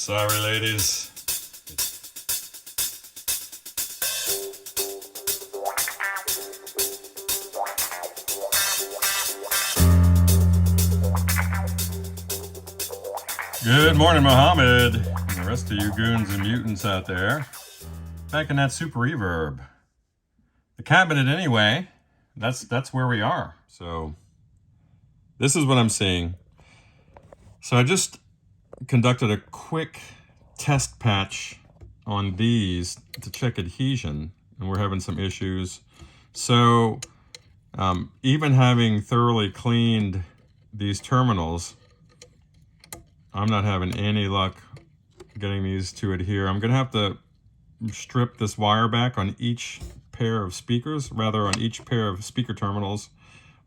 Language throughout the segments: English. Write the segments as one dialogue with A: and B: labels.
A: Sorry, ladies. Good morning, Mohammed, and the rest of you goons and mutants out there. Back in that super reverb. The cabinet, anyway. That's where we are. So this is what I'm seeing. So I just conducted a quick test patch on these to check adhesion, and we're having some issues. So even having thoroughly cleaned these terminals, I'm not having any luck getting these to adhere. I'm gonna have to strip this wire back on each pair of speakers, rather on each pair of speaker terminals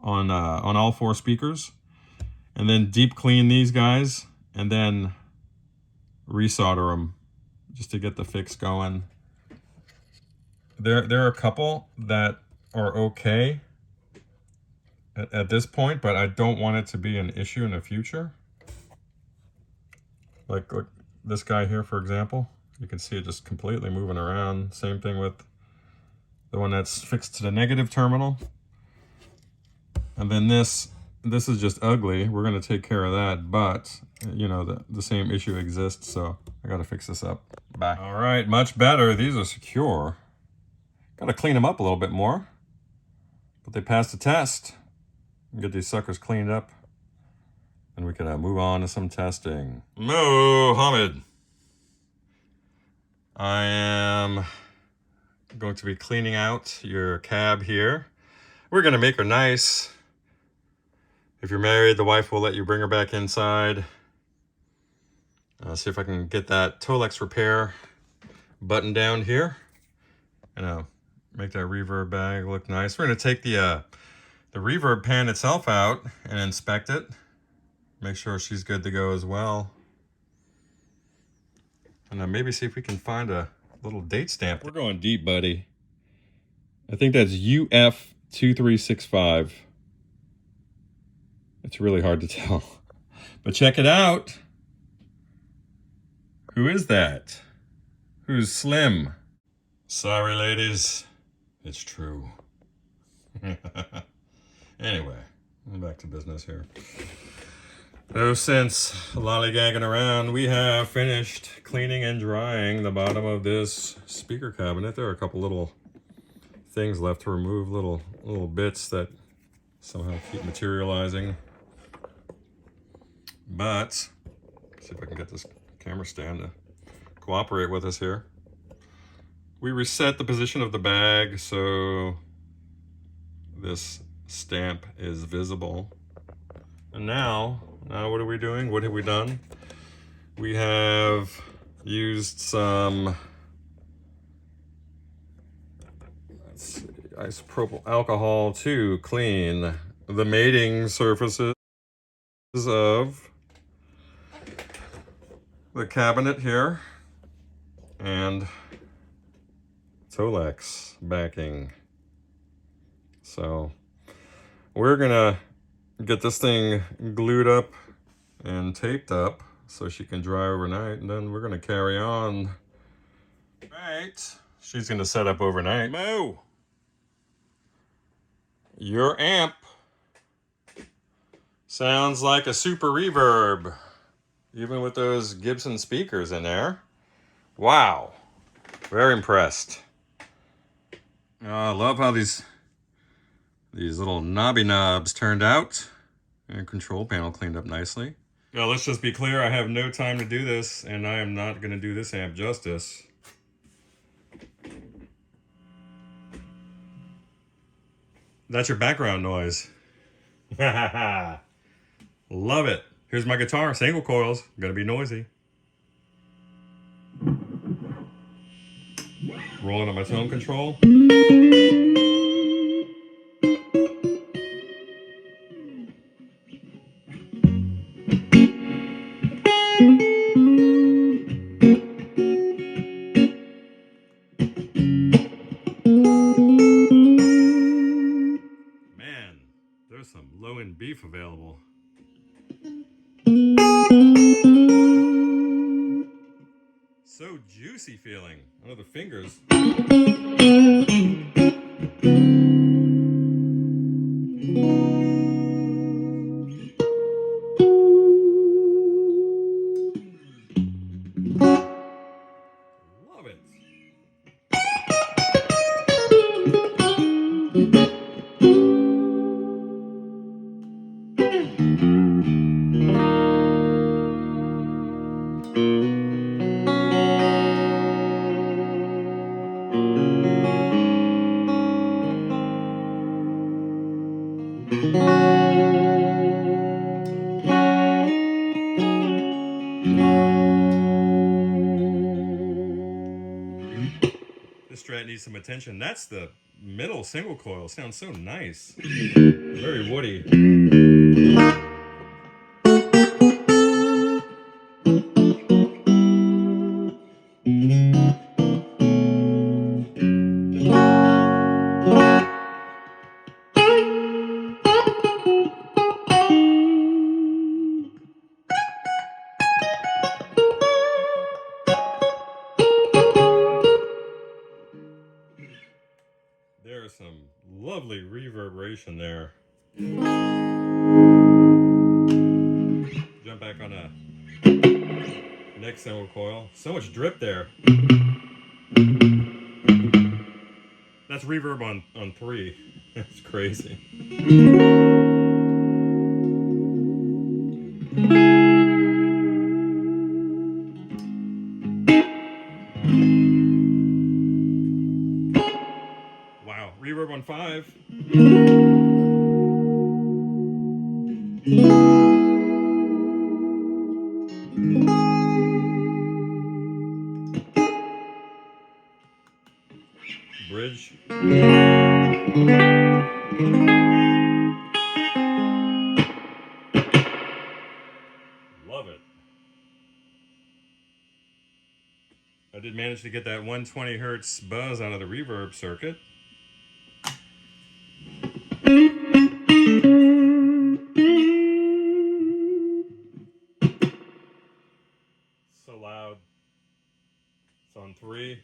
A: on all four speakers, and then deep clean these guys, and then resolder them just to get the fix going. There are a couple that are okay at this point, but I don't want it to be an issue in the future. Like this guy here, for example. You can see it just completely moving around. Same thing with the one that's fixed to the negative terminal. And then this is just ugly. We're going to take care of that, but you know, the same issue exists, so I got to fix this up. Bye. All right, much better. These are secure. Got to clean them up a little bit more, but they passed the test. Get these suckers cleaned up, and we can move on to some testing. Mohammed, I am going to be cleaning out your cab here. We're going to make her nice. If you're married, the wife will let you bring her back inside. See if I can get that Tolex repair button down here, and make that reverb bag look nice. We're going to take the reverb pan itself out and inspect it. Make sure she's good to go as well. And maybe see if we can find a little date stamp. We're going deep, buddy. I think that's UF2365. It's really hard to tell. But check it out. Who is that? Who's slim? Sorry, ladies. It's true. Anyway, back to business here. No sense lollygagging around. We have finished cleaning and drying the bottom of this speaker cabinet. There are a couple little things left to remove, little bits that somehow keep materializing. But see if I can get this camera stand to cooperate with us here. We reset the position of the bag so this stamp is visible. And now what are we doing? What have we done? We have used some, let's see, isopropyl alcohol to clean the mating surfaces of the cabinet here and Tolex backing. So we're gonna get this thing glued up and taped up so she can dry overnight, and then we're gonna carry on. Right, she's gonna set up overnight. Mo, your amp sounds like a super reverb, even with those Gibson speakers in there. Wow, very impressed. I love how these little knobby knobs turned out, and control panel cleaned up nicely. Now let's just be clear, I have no time to do this, and I am not going to do this amp justice. That's your background noise. Love it. Here's my guitar, single coils, gonna be noisy. Rolling up my tone control. Man, there's some low-end beef available. so juicy feeling under the fingers. Love it. This strat needs some attention. That's the middle single coil. Sounds so nice. Very woody. There's some lovely reverberation there. Jump back on a next single coil. So much drip there. That's reverb on 3. That's crazy. Wow, reverb on 5. Bridge. Love it. I did manage to get that 120 hertz buzz out of the reverb circuit. So loud. It's on 3.